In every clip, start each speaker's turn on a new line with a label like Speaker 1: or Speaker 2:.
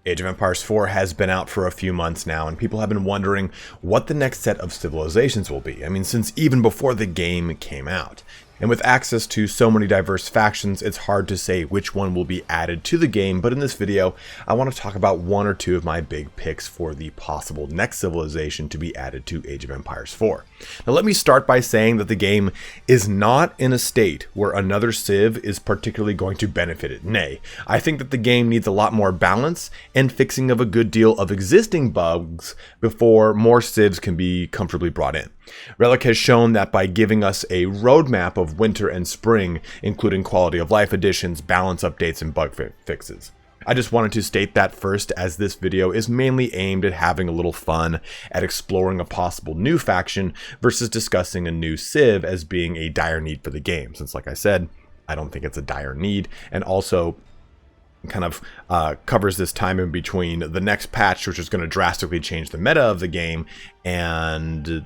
Speaker 1: Age of Empires 4 has been out for a few months now, and people have been wondering what the next set of civilizations will be. I mean, since even before the game came out. And with access to so many diverse factions, it's hard to say which one will be added to the game, but in this video, I want to talk about one or two of my big picks for the possible next civilization to be added to Age of Empires 4. Now let me start by saying that the game is not in a state where another civ is particularly going to benefit it. Nay, I think that the game needs a lot more balance and fixing of a good deal of existing bugs before more civs can be comfortably brought in. Relic has shown that by giving us a roadmap of winter and spring, including quality of life additions, balance updates, and bug fixes. I just wanted to state that first, as this video is mainly aimed at having a little fun at exploring a possible new faction versus discussing a new civ as being a dire need for the game, since like I said, I don't think it's a dire need, and also kind of covers this time in between the next patch, which is going to drastically change the meta of the game, and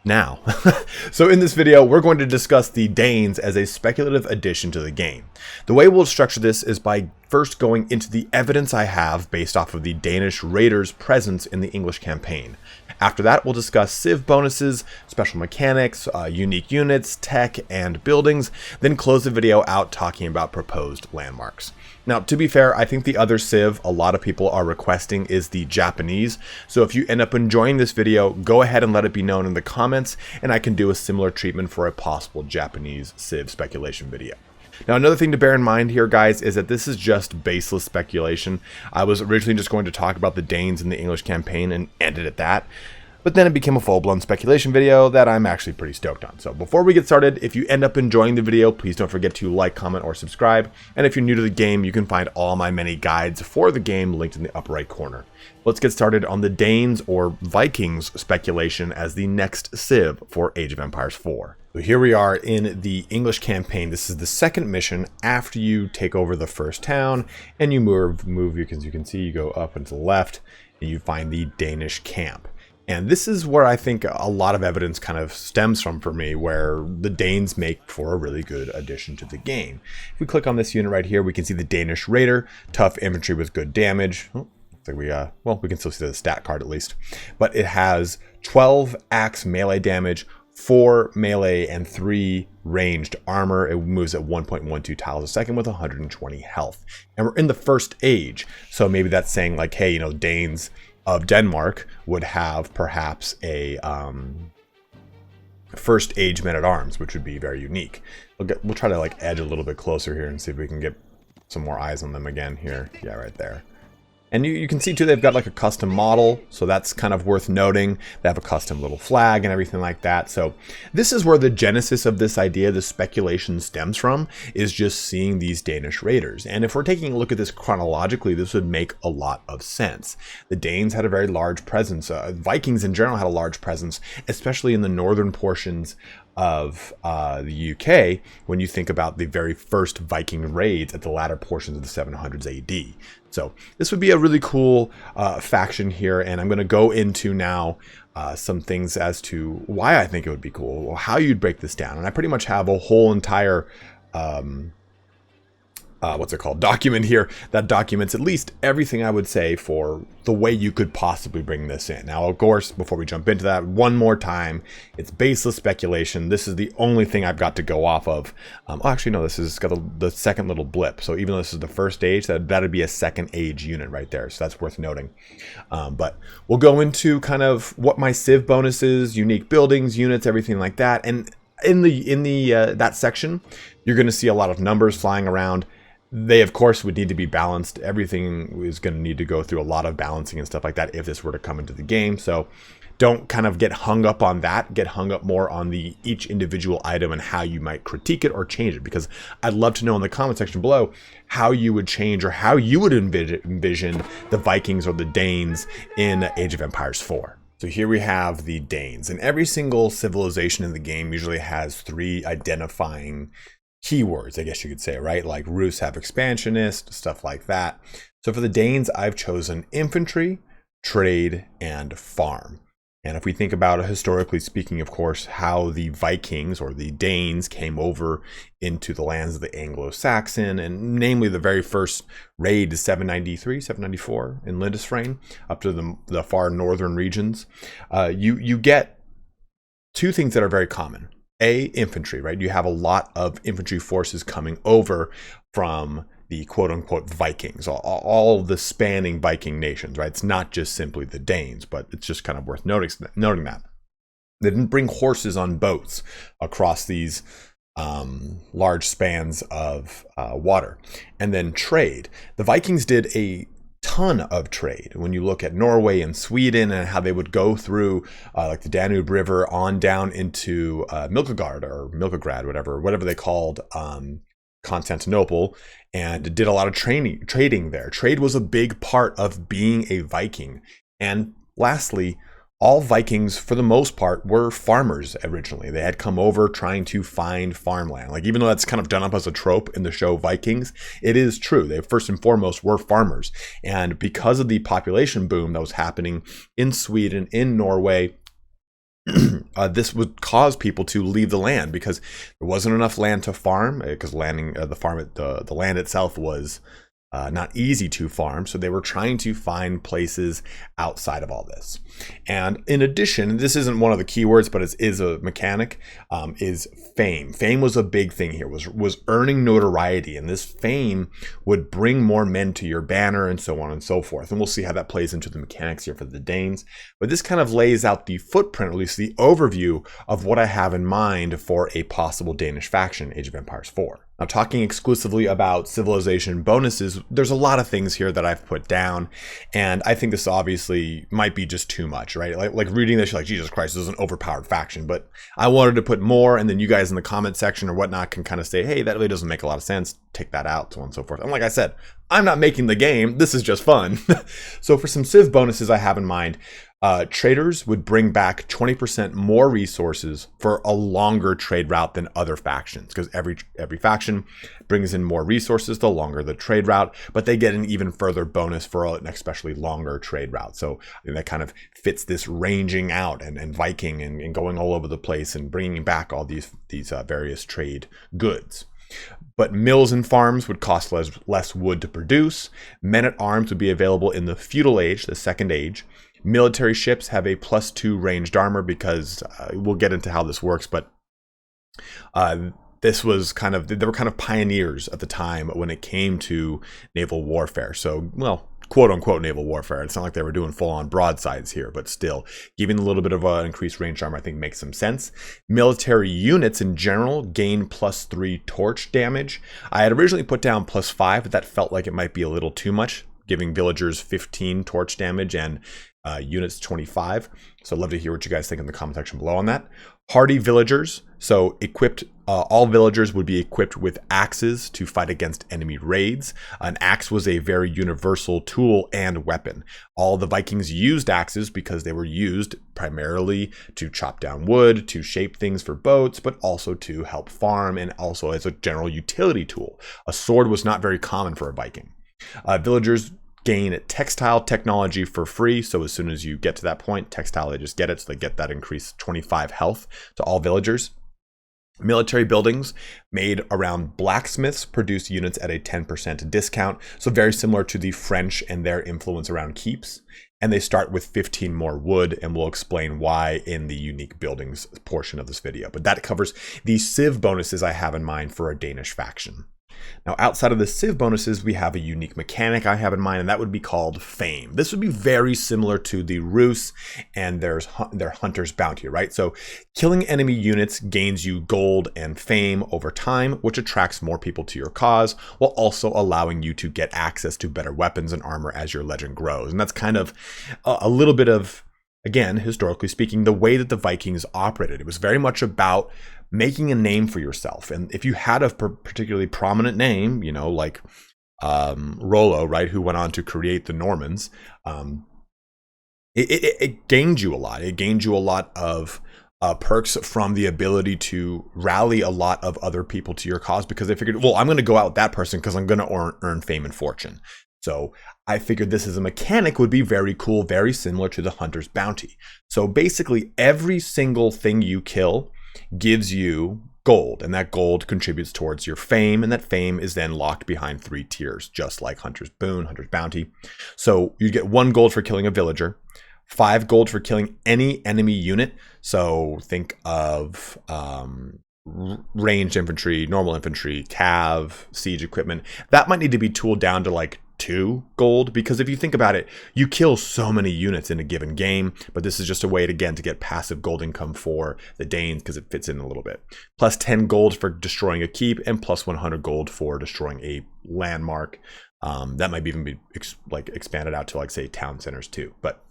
Speaker 1: now. So in this video, we're going to discuss the Danes as a speculative addition to the game. The way we'll structure this is by first going into the evidence I have based off of the Danish Raiders' presence in the English campaign. After that, we'll discuss civ bonuses, special mechanics, unique units, tech, and buildings, then close the video out talking about proposed landmarks. Now, to be fair, I think the other civ a lot of people are requesting is the Japanese, so if you end up enjoying this video, go ahead and let it be known in the comments, and I can do a similar treatment for a possible Japanese civ speculation video. Now, another thing to bear in mind here, guys, is that this is just baseless speculation. I was originally just going to talk about the Danes in the English campaign and ended at that. But then it became a full-blown speculation video that I'm actually pretty stoked on. So before we get started, if you end up enjoying the video, please don't forget to like, comment, or subscribe. And if you're new to the game, you can find all my many guides for the game linked in the upper right corner. Let's get started on the Danes or Vikings speculation as the next civ for Age of Empires 4. So here we are in the English campaign. This is the second mission after you take over the first town, and you move, as you can see, you go up and to the left, and you find the Danish camp. And this is where I think a lot of evidence kind of stems from for me, where the Danes make for a really good addition to the game. If we click on this unit right here, we can see the Danish Raider, tough infantry with good damage. Oh, looks like we can still see the stat card at least. But it has 12 axe melee damage, 4 melee, and 3 ranged armor. It moves at 1.12 tiles a second with 120 health. And we're in the first age, so maybe that's saying like, hey, you know, Danes of Denmark would have perhaps a first age men-at-arms, which would be very unique. We'll try to like edge a little bit closer here and see if we can get some more eyes on them again here. Yeah, right there. And you can see too, they've got like a custom model, so that's kind of worth noting. They have a custom little flag and everything like that. So this is where the genesis of this idea, the speculation stems from, is just seeing these Danish Raiders. And if we're taking a look at this chronologically, this would make a lot of sense. The Danes had a very large presence. Vikings in general had a large presence, especially in the northern portions of the UK, when you think about the very first Viking raids at the latter portions of the 700s AD. So this would be a really cool faction here, and I'm going to go into now some things as to why I think it would be cool, or how you'd break this down. And I pretty much have a whole entire document here that documents at least everything I would say for the way you could possibly bring this in. Now, of course, before we jump into that, one more time, it's baseless speculation. This is the only thing I've got to go off of. Actually, no, this has got the second little blip. So even though this is the first age, that'd be a second age unit right there. So that's worth noting. But we'll go into kind of what my civ bonuses, unique buildings, units, everything like that. And in that section, you're going to see a lot of numbers flying around. They, of course, would need to be balanced. Everything is going to need to go through a lot of balancing and stuff like that if this were to come into the game. So don't kind of get hung up on that. Get hung up more on each individual item and how you might critique it or change it. Because I'd love to know in the comment section below how you would change or how you would envision the Vikings or the Danes in Age of Empires 4. So here we have the Danes. And every single civilization in the game usually has 3 identifying keywords, I guess you could say, right? Like Rus have expansionist, stuff like that. So for the Danes, I've chosen infantry, trade, and farm. And if we think about, historically speaking, of course, how the Vikings or the Danes came over into the lands of the Anglo-Saxon, and namely the very first raid, 793, 794 in Lindisfarne, up to the far northern regions, you get two things that are very common. Infantry, right? You have a lot of infantry forces coming over from the quote-unquote Vikings, all the spanning Viking nations, right? It's not just simply the Danes, but it's just kind of worth noting that. They didn't bring horses on boats across these large spans of water. And then trade. The Vikings did a ton of trade. When you look at Norway and Sweden and how they would go through like the Danube River on down into Milkograd, whatever they called Constantinople, and did a lot of trading there. Trade was a big part of being a Viking. And lastly, all Vikings, for the most part, were farmers originally. They had come over trying to find farmland. Like, even though that's kind of done up as a trope in the show Vikings, it is true. They first and foremost were farmers. And because of the population boom that was happening in Sweden, in Norway, this would cause people to leave the land because there wasn't enough land to farm, because the land itself was not easy to farm. So they were trying to find places outside of all this. And in addition, this isn't one of the keywords, but it is a mechanic, is fame. Fame was a big thing here, was earning notoriety. And this fame would bring more men to your banner and so on and so forth. And we'll see how that plays into the mechanics here for the Danes. But this kind of lays out the footprint, or at least the overview of what I have in mind for a possible Danish faction, Age of Empires 4. Now, talking exclusively about civilization bonuses, there's a lot of things here that I've put down, and I think this obviously might be just too much, right? Like reading this, you're like, Jesus Christ, this is an overpowered faction, but I wanted to put more, and then you guys in the comment section or whatnot can kind of say, hey, that really doesn't make a lot of sense, take that out, so on and so forth. And like I said, I'm not making the game, this is just fun. So for some civ bonuses I have in mind, traders would bring back 20% more resources for a longer trade route than other factions, because every faction brings in more resources the longer the trade route, but they get an even further bonus for an especially longer trade route. So I think that kind of fits this ranging out and Viking and going all over the place and bringing back all these various trade goods. But mills and farms would cost less wood to produce. Men-at-arms would be available in the feudal age, the second age. Military ships have a +2 ranged armor because we'll get into how this works, but this was they were kind of pioneers at the time when it came to naval warfare. So, well, quote unquote naval warfare. It's not like they were doing full on broadsides here, but still giving a little bit of an increased range armor, I think makes some sense. Military units in general gain +3 torch damage. I had originally put down +5, but that felt like it might be a little too much, giving villagers 15 torch damage and units 25. So I'd love to hear what you guys think in the comment section below on that. Hardy villagers, so equipped, all villagers would be equipped with axes to fight against enemy raids. An axe was a very universal tool and weapon. All the Vikings used axes because they were used primarily to chop down wood, to shape things for boats, but also to help farm and also as a general utility tool. A sword was not very common for a Viking. Villagers gain textile technology for free. So as soon as you get to that point, textile, they just get it. So they get that increased 25 health to all villagers. Military buildings made around blacksmiths produce units at a 10% discount. So very similar to the French and their influence around keeps. And they start with 15 more wood, and we'll explain why in the unique buildings portion of this video. But that covers the civ bonuses I have in mind for a Danish faction. Now, outside of the civ bonuses, we have a unique mechanic I have in mind, and that would be called fame. This would be very similar to the Rus and their Hunter's Bounty, right? So killing enemy units gains you gold and fame over time, which attracts more people to your cause, while also allowing you to get access to better weapons and armor as your legend grows. And that's kind of a little bit of, again, historically speaking, the way that the Vikings operated. It was very much about making a name for yourself. And if you had a particularly prominent name, you know, like Rollo, right, who went on to create the Normans, it gained you a lot. It gained you a lot of perks from the ability to rally a lot of other people to your cause, because they figured, well, I'm going to go out with that person because I'm going to earn fame and fortune. So I figured this as a mechanic would be very cool, very similar to the Hunter's Bounty. So basically every single thing you kill gives you gold, and that gold contributes towards your fame, and that fame is then locked behind 3 tiers, just like Hunter's Boon, Hunter's Bounty. So you get 1 gold for killing a villager, 5 gold for killing any enemy unit. So think of ranged infantry, normal infantry, cav, siege equipment. That might need to be tooled down to like 2 gold, because if you think about it, you kill so many units in a given game, but this is just a way to, again, to get passive gold income for the Danes because it fits in a little bit. Plus 10 gold for destroying a keep, and plus 100 gold for destroying a landmark. That might even be expanded out to, like, say, town centers too. But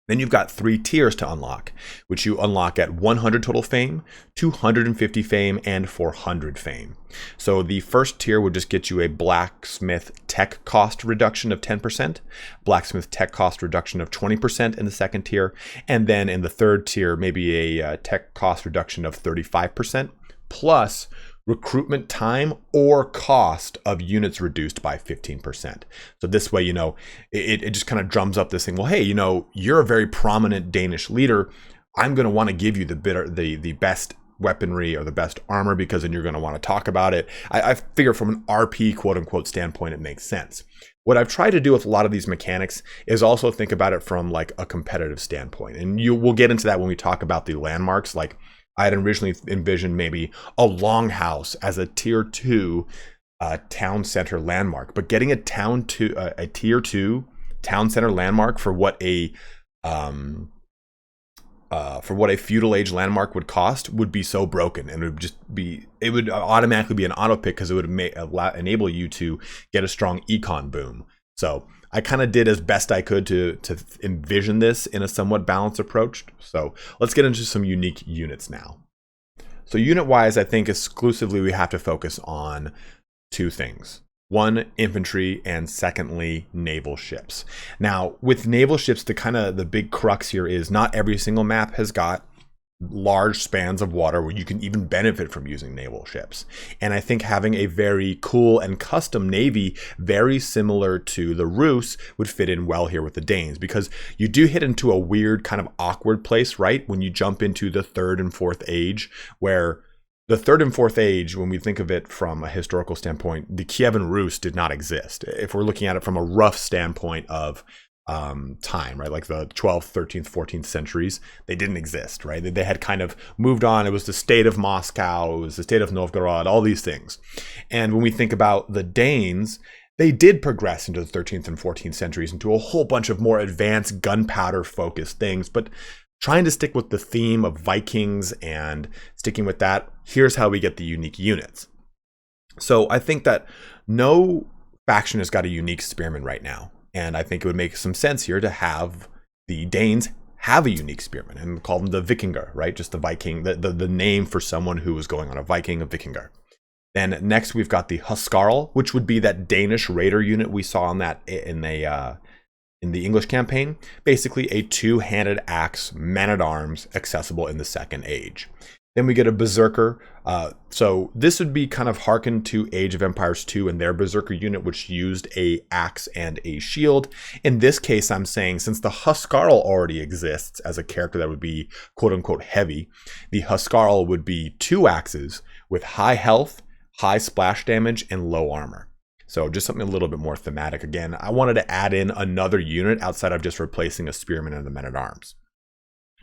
Speaker 1: then you've got 3 tiers to unlock, which you unlock at 100 total fame, 250 fame, and 400 fame. So the first tier would just get you a blacksmith tech cost reduction of 10%, blacksmith tech cost reduction of 20% in the second tier, and then in the third tier, maybe a tech cost reduction of 35%, plus recruitment time or cost of units reduced by 15%. So this way, it just kind of drums up this thing. Well, hey, you're a very prominent Danish leader. I'm going to want to give you the best weaponry or the best armor, because then you're going to want to talk about it. I figure from an RP quote unquote standpoint, it makes sense. What I've tried to do with a lot of these mechanics is also think about it from like a competitive standpoint. And we'll get into that when we talk about the landmarks. Like, I had originally envisioned maybe a longhouse as a tier 2 town center landmark, but getting a tier 2 town center landmark for what a feudal age landmark would cost would be so broken, and it would automatically be an auto pick, because it would enable you to get a strong econ boom. So I kind of did as best I could to envision this in a somewhat balanced approach. So let's get into some unique units now. So unit-wise, I think exclusively we have to focus on 2 things. 1, infantry, and secondly, naval ships. Now, with naval ships, the big crux here is not every single map has got large spans of water where you can even benefit from using naval ships. And I think having a very cool and custom navy, very similar to the Rus, would fit in well here with the Danes, because you do hit into a weird kind of awkward place, right? When you jump into the 3rd and 4th age, where the 3rd and 4th age, when we think of it from a historical standpoint, the Kievan Rus did not exist. If we're looking at it from a rough standpoint of time, right? Like the 12th, 13th, 14th centuries, they didn't exist, right? They had kind of moved on. It was the state of Moscow, it was the state of Novgorod, all these things. And when we think about the Danes, they did progress into the 13th and 14th centuries into a whole bunch of more advanced gunpowder focused things, but trying to stick with the theme of Vikings and sticking with that, here's how we get the unique units. So I think that no faction has got a unique spearman right now. And I think it would make some sense here to have the Danes have a unique spearman and call them the Vikinger, right? Just the Viking, the name for someone who was going on a Viking, a Vikinger. Then next we've got the Huskarl, which would be that Danish Raider unit we saw in the English campaign. Basically a 2-handed axe, man-at-arms, accessible in the 2nd age. Then we get a Berserker. So this would be kind of harkened to Age of Empires 2 and their Berserker unit, which used a axe and a shield. In this case, I'm saying since the Huskarl already exists as a character that would be quote-unquote heavy, the Huskarl would be 2 axes with high health, high splash damage, and low armor. So just something a little bit more thematic. Again, I wanted to add in another unit outside of just replacing a spearman and the men-at-arms.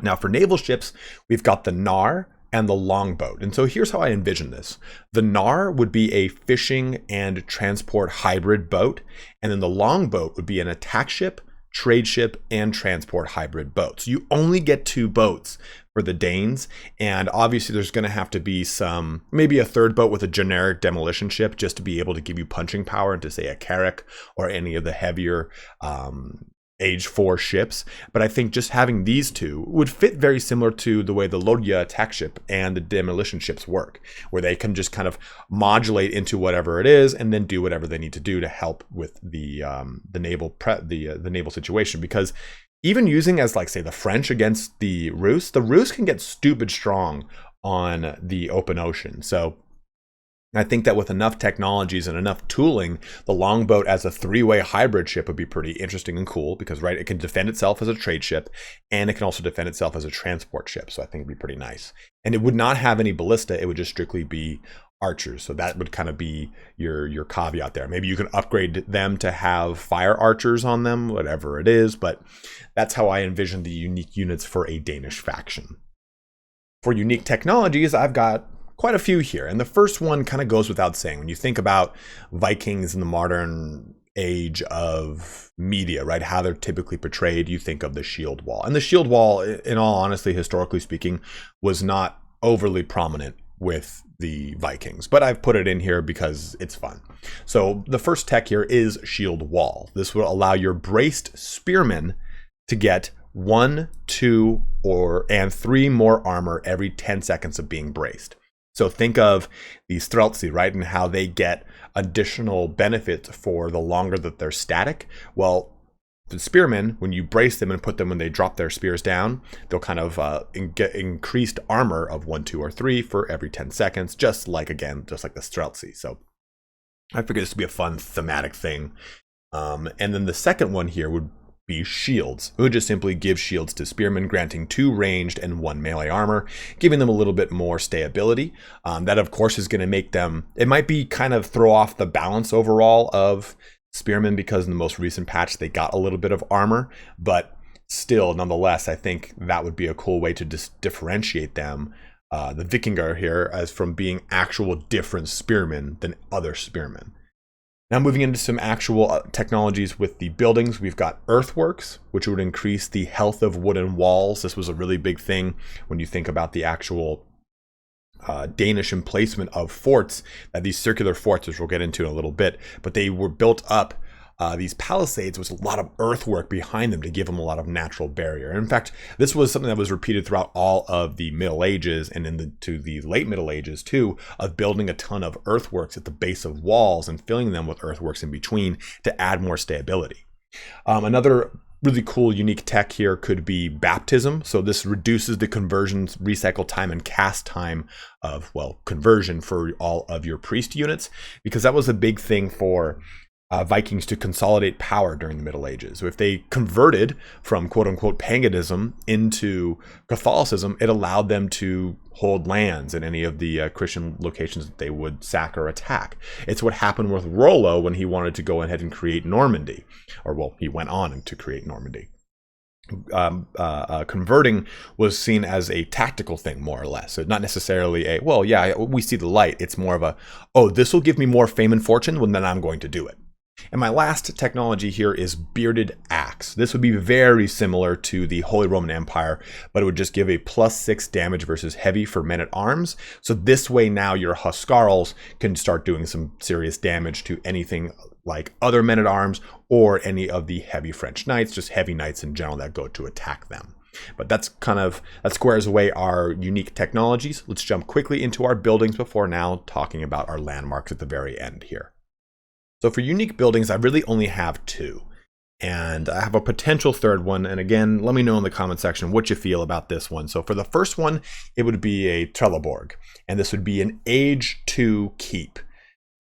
Speaker 1: Now for naval ships, we've got the Nar and the longboat. And so here's how I envision this. The Nar would be a fishing and transport hybrid boat, and then the longboat would be an attack ship, trade ship, and transport hybrid boat. So you only get 2 boats for the Danes, and obviously there's going to have to be maybe a 3rd boat with a generic demolition ship just to be able to give you punching power into, say, a Carrack or any of the heavier Age 4 ships. But I think just having these 2 would fit very similar to the way the Lodya attack ship and the demolition ships work, where they can just kind of modulate into whatever it is and then do whatever they need to do to help with the naval situation. Because even using as, like, say, the French against the Rus can get stupid strong on the open ocean. So I think that with enough technologies and enough tooling, the longboat as a three-way hybrid ship would be pretty interesting and cool because, right, it can defend itself as a trade ship and it can also defend itself as a transport ship. So I think it'd be pretty nice. And it would not have any ballista. It would just strictly be archers. So that would kind of be your caveat there. Maybe you can upgrade them to have fire archers on them, whatever it is. But that's how I envision the unique units for a Danish faction. For unique technologies, I've got quite a few here. And the first one kind of goes without saying. When you think about Vikings in the modern age of media, right, how they're typically portrayed, you think of the shield wall. And the shield wall, in all honesty, historically speaking, was not overly prominent with the Vikings, but I've put it in here because it's fun. So the first tech here is shield wall. This will allow your braced spearmen to get 1, 2, and 3 more armor every 10 seconds of being braced. So think of these Streltsy, right, and how they get additional benefits for the longer that they're static. Well, the spearmen, when you brace them and put them when they drop their spears down, they'll kind of get increased armor of 1, 2, or 3 for every 10 seconds, just like the Streltsy. So I figured this would be a fun thematic thing. And then the second one here would be shields. It would just simply give shields to spearmen, granting 2 ranged and 1 melee armor, giving them a little bit more stayability. That, of course, is going to make them, it might be kind of throw off the balance overall of spearmen because in the most recent patch they got a little bit of armor, but still, nonetheless, I think that would be a cool way to differentiate them, the Vikingar here, as from being actual different spearmen than other spearmen. Now moving into some actual technologies with the buildings, we've got earthworks, which would increase the health of wooden walls. This was a really big thing when you think about the actual Danish emplacement of forts, that these circular forts, which we'll get into in a little bit, but they were built up, these palisades with a lot of earthwork behind them to give them a lot of natural barrier. And in fact, this was something that was repeated throughout all of the Middle Ages and into the late Middle Ages too, of building a ton of earthworks at the base of walls and filling them with earthworks in between to add more stability. Another really cool unique tech here could be baptism. So this reduces the conversions, recycle time, and cast time of, well, conversion for all of your priest units, because that was a big thing for Vikings to consolidate power during the Middle Ages. So if they converted from quote-unquote paganism into Catholicism, it allowed them to hold lands in any of the Christian locations that they would sack or attack. It's what happened with Rollo when he wanted to go ahead and create Normandy, or well, he went on to create Normandy. Converting was seen as a tactical thing, more or less. So not necessarily a, well, yeah, we see the light. It's more of a, oh, this will give me more fame and fortune, well, then I'm going to do it. And my last technology here is bearded axe. This would be very similar to the Holy Roman Empire, but it would just give a +6 damage versus heavy for men at arms. So this way now your Huscarls can start doing some serious damage to anything like other men at arms or any of the heavy French knights, just heavy knights in general that go to attack them. But that squares away our unique technologies. Let's jump quickly into our buildings before now talking about our landmarks at the very end here. So for unique buildings, I really only have 2. And I have a potential third one. And again, let me know in the comment section what you feel about this one. So for the first one, it would be a Trelleborg. And this would be an Age 2 keep.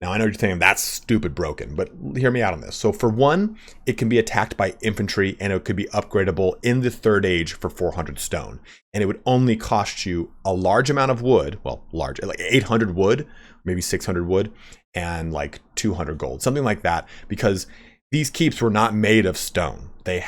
Speaker 1: Now, I know you're thinking that's stupid broken, but hear me out on this. So for one, it can be attacked by infantry and it could be upgradable in the 3rd age for 400 stone. And it would only cost you a large amount of wood, well, large, like 800 wood, maybe 600 wood, and like 200 gold, something like that, because these keeps were not made of stone. They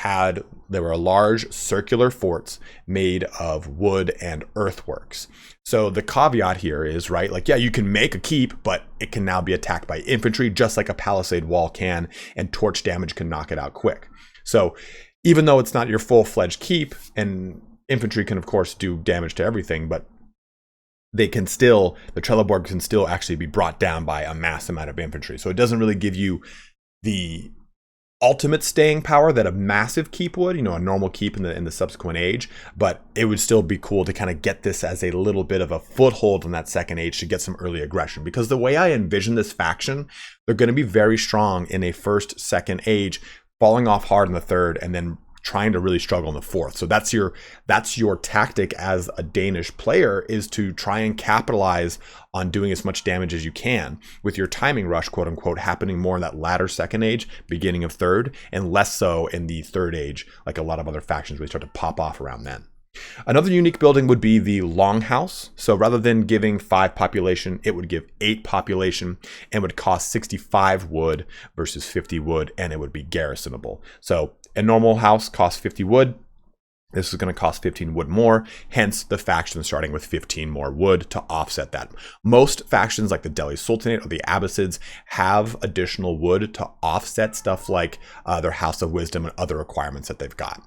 Speaker 1: were large circular forts made of wood and earthworks. So the caveat here is, right, like, yeah, you can make a keep, but it can now be attacked by infantry just like a palisade wall can, and torch damage can knock it out quick. So even though it's not your full-fledged keep, and infantry can of course do damage to everything, but the Trelleborg can still actually be brought down by a mass amount of infantry. So it doesn't really give you the ultimate staying power that a massive keep would, a normal keep in the subsequent age, but it would still be cool to kind of get this as a little bit of a foothold in that 2nd age to get some early aggression. Because the way I envision this faction, they're going to be very strong in a 1st, 2nd age, falling off hard in the 3rd, and then trying to really struggle in the fourth. So that's your tactic as a Danish player, is to try and capitalize on doing as much damage as you can, with your timing rush, quote unquote, happening more in that latter second age, beginning of third, and less so in the third age, like a lot of other factions really start to pop off around then. Another unique building would be the Longhouse. So rather than giving 5 population, it would give 8 population and would cost 65 wood versus 50 wood, and it would be garrisonable. So a normal house costs 50 wood. This is going to cost 15 wood more, hence the faction starting with 15 more wood to offset that. Most factions like the Delhi Sultanate or the Abbasids have additional wood to offset stuff like their House of Wisdom and other requirements that they've got.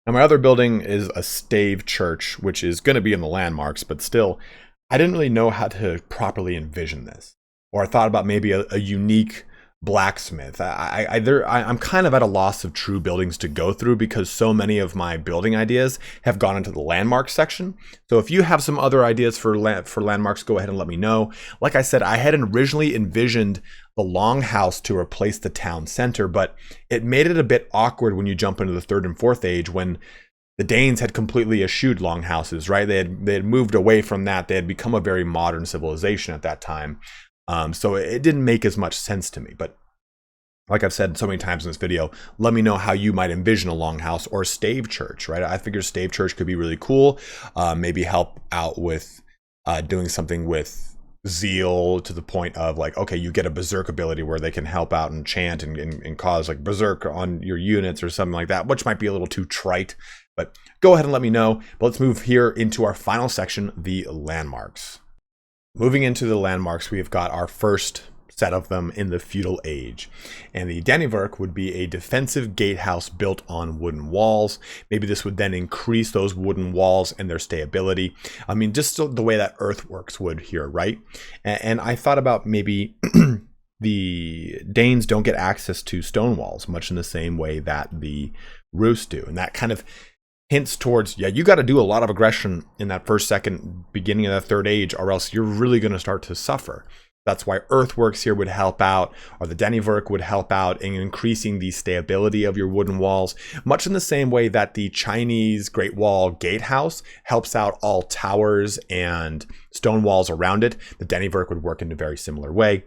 Speaker 1: Now, my other building is a stave church, which is going to be in the landmarks, but still, I didn't really know how to properly envision this. Or I thought about maybe a unique blacksmith. I'm kind of at a loss of true buildings to go through, because so many of my building ideas have gone into the landmarks section. So if you have some other ideas for landmarks, go ahead and let me know. Like I said, I had originally envisioned the Longhouse to replace the town center, but it made it a bit awkward when you jump into the third and fourth age, when the Danes had completely eschewed longhouses, right? They had moved away from that. They had become a very modern civilization at that time. So it didn't make as much sense to me. But like I've said so many times in this video, let me know how you might envision a longhouse or a stave church, right? I figure stave church could be really cool. Maybe help out with doing something with zeal, to the point of like, okay, you get a berserk ability where they can help out and chant and cause like berserk on your units or something like that, which might be a little too trite. But go ahead and let me know. But let's move here into our final section, the landmarks. Moving into the landmarks, we have got our first set of them in the feudal age. And the Danivark would be a defensive gatehouse built on wooden walls. Maybe this would then increase those wooden walls and their stability. I mean, just the way that earthworks would here, right? And I thought about maybe the Danes don't get access to stone walls, much in the same way that the Rus do. And that kind of hints towards, yeah, you got to do a lot of aggression in that first, second, beginning of the third age, or else you're really going to start to suffer. That's why earthworks here would help out, or the Danivark would help out in increasing the stability of your wooden walls, much in the same way that the Chinese Great Wall gatehouse helps out all towers and stone walls around it. The Danivark would work in a very similar way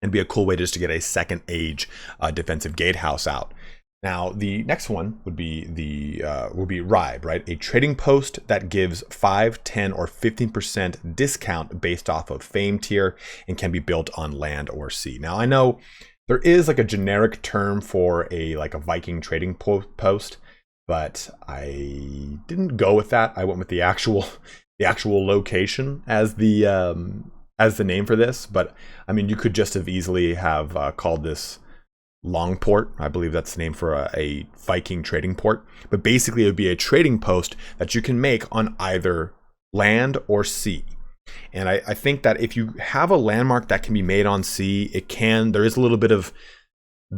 Speaker 1: and be a cool way just to get a second age defensive gatehouse out. Now, the next one would be Ribe, right? A trading post that gives 5, 10, or 15% discount based off of fame tier and can be built on land or sea. Now, I know there is like a generic term for a Viking trading post, but I didn't go with that. I went with the actual location as the name for this. But I mean, you could just have easily have called this Longport. I believe that's the name for a Viking trading port. But basically, it would be a trading post that you can make on either land or sea. And I think that if you have a landmark that can be made on sea, there is a little bit of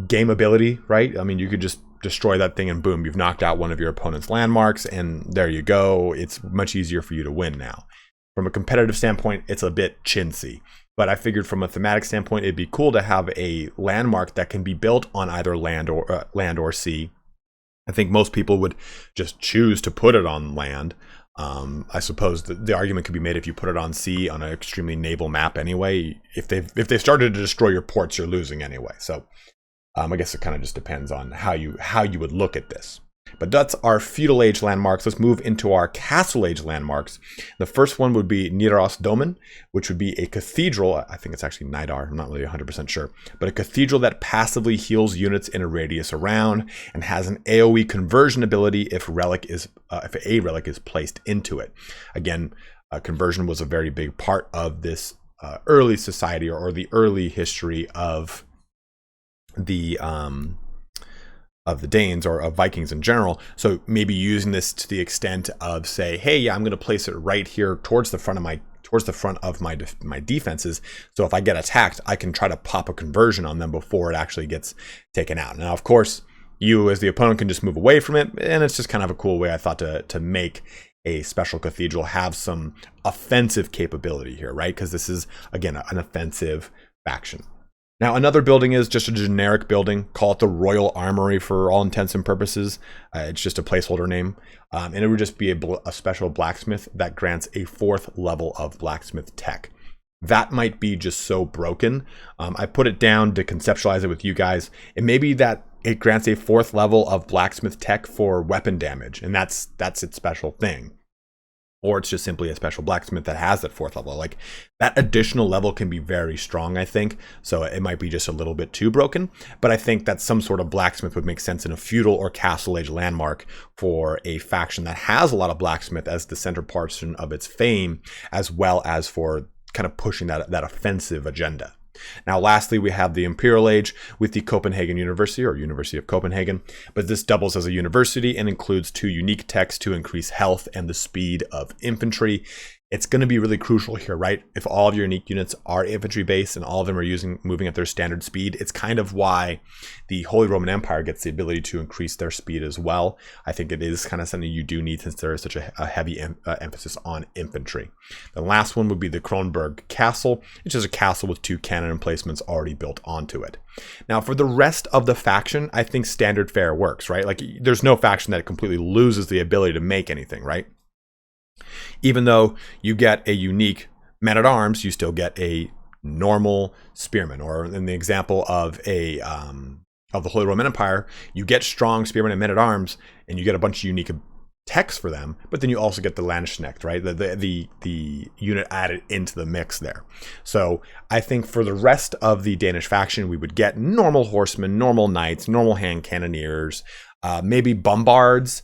Speaker 1: gameability, right? I mean, you could just destroy that thing and boom, you've knocked out one of your opponent's landmarks, and there you go. It's much easier for you to win now. From a competitive standpoint, it's a bit chintzy. But I figured from a thematic standpoint, it'd be cool to have a landmark that can be built on either land or sea. I think most people would just choose to put it on land. I suppose the argument could be made if you put it on sea on an extremely naval map anyway. If they started to destroy your ports, you're losing anyway. So I guess it kind of just depends on how you would look at this. But that's our feudal age landmarks. Let's move into our castle age landmarks. The first one would be Nidaros Domen, which would be a cathedral. I think it's actually Nidar. I'm not really 100% sure. But a cathedral that passively heals units in a radius around and has an AoE conversion ability if a relic is placed into it. Again, conversion was a very big part of this early society or the early history of the Danes or of Vikings in general. So maybe using this to the extent of say, hey, yeah, I'm going to place it right here towards the front of my defenses. So if I get attacked, I can try to pop a conversion on them before it actually gets taken out. Now, of course, you as the opponent can just move away from it, and it's just kind of a cool way I thought to make a special cathedral have some offensive capability here, right? Because this is, again, an offensive faction. Now, another building is just a generic building. Call it the Royal Armory for all intents and purposes. It's just a placeholder name. And it would just be a special blacksmith that grants a 4th level of blacksmith tech. That might be just so broken. I put it down to conceptualize it with you guys. It may be that it grants a 4th level of blacksmith tech for weapon damage, and that's its special thing. Or it's just simply a special blacksmith that has that 4th level. Like, that additional level can be very strong, I think. So it might be just a little bit too broken. But I think that some sort of blacksmith would make sense in a feudal or castle age landmark for a faction that has a lot of blacksmith as the center portion of its fame, as well as for kind of pushing that offensive agenda. Now, lastly, we have the Imperial Age with the Copenhagen University, or University of Copenhagen, but this doubles as a university and includes 2 unique techs to increase health and the speed of infantry. It's going to be really crucial here, right? If all of your unique units are infantry based and all of them are moving at their standard speed, it's kind of why the Holy Roman Empire gets the ability to increase their speed as well. I think it is kind of something you do need since there is such a heavy emphasis on infantry. The last one would be the Kronborg Castle, which is a castle with 2 cannon emplacements already built onto it. Now, for the rest of the faction, I think standard fare works, right? Like, there's no faction that completely loses the ability to make anything, right? Even though you get a unique man-at-arms, you still get a normal spearman. Or in the example of the Holy Roman Empire, you get strong spearmen and men-at-arms, and you get a bunch of unique techs for them. But then you also get the Landsknecht, right? The unit added into the mix there. So I think for the rest of the Danish faction, we would get normal horsemen, normal knights, normal hand cannoneers, maybe bombards.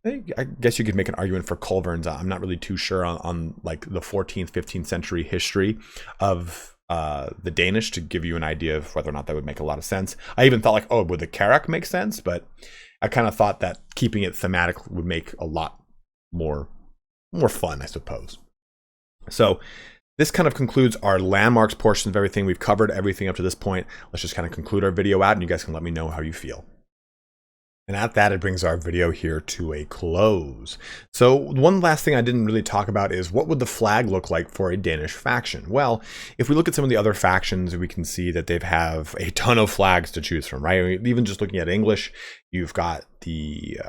Speaker 1: I guess you could make an argument for culverins. I'm not really too sure on like the 14th, 15th century history of the Danish to give you an idea of whether or not that would make a lot of sense. I even thought like, oh, would the Carrack make sense? But I kind of thought that keeping it thematic would make a lot more fun, I suppose. So this kind of concludes our landmarks portion of everything. We've covered everything up to this point. Let's just kind of conclude our video out, and you guys can let me know how you feel. And at that, it brings our video here to a close. So one last thing I didn't really talk about is what would the flag look like for a Danish faction? Well, if we look at some of the other factions, we can see that they have a ton of flags to choose from, right? I mean, even just looking at English, you've got the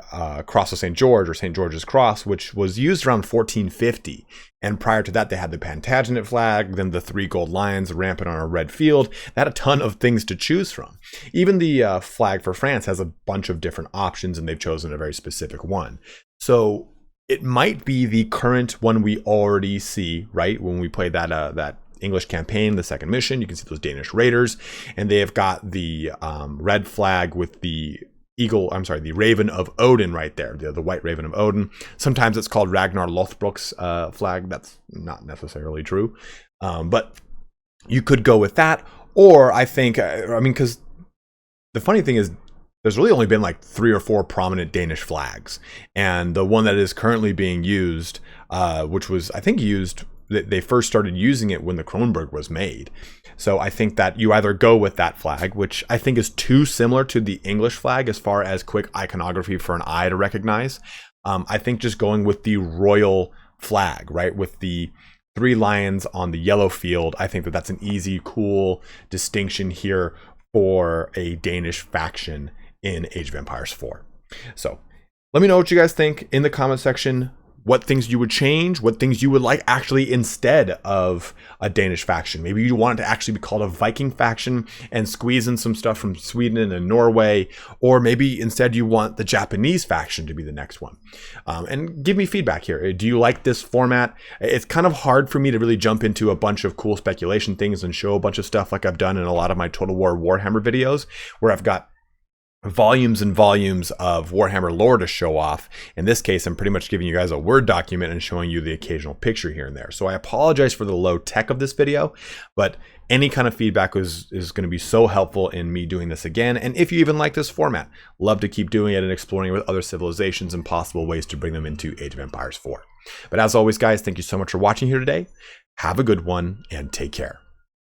Speaker 1: Cross of St. George, or St. George's Cross, which was used around 1450. And prior to that, they had the Plantagenet flag, then the 3 gold lions rampant on a red field. They had a ton of things to choose from. Even the flag for France has a bunch of different options, and they've chosen a very specific one. So it might be the current one we already see, right? When we play that English campaign, the second mission, you can see those Danish Raiders, and they have got the red flag with the the Raven of Odin right there, the White Raven of Odin. Sometimes it's called Ragnar Lothbrok's flag. That's not necessarily true. But you could go with that. Or I think, because the funny thing is, there's really only been like 3 or 4 prominent Danish flags. And the one that is currently being used, which was, I think, they first started using it when the Kronborg was made. So I think that you either go with that flag, which I think is too similar to the English flag as far as quick iconography for an eye to recognize. I think just going with the royal flag, right, with the 3 lions on the yellow field, I think that that's an easy, cool distinction here for a Danish faction in Age of Empires 4. So let me know what you guys think in the comment section. What things you would change, what things you would like actually instead of a Danish faction. Maybe you want it to actually be called a Viking faction and squeeze in some stuff from Sweden and Norway, or maybe instead you want the Japanese faction to be the next one. And give me feedback here. Do you like this format? It's kind of hard for me to really jump into a bunch of cool speculation things and show a bunch of stuff like I've done in a lot of my Total War Warhammer videos, where I've got volumes and volumes of Warhammer lore to show off. In this case, I'm pretty much giving you guys a Word document and showing you the occasional picture here and there. So I apologize for the low tech of this video, but any kind of feedback is going to be so helpful in me doing this again. And if you even like this format, love to keep doing it and exploring it with other civilizations and possible ways to bring them into Age of Empires 4. But as always, guys, thank you so much for watching here today. Have a good one and take care.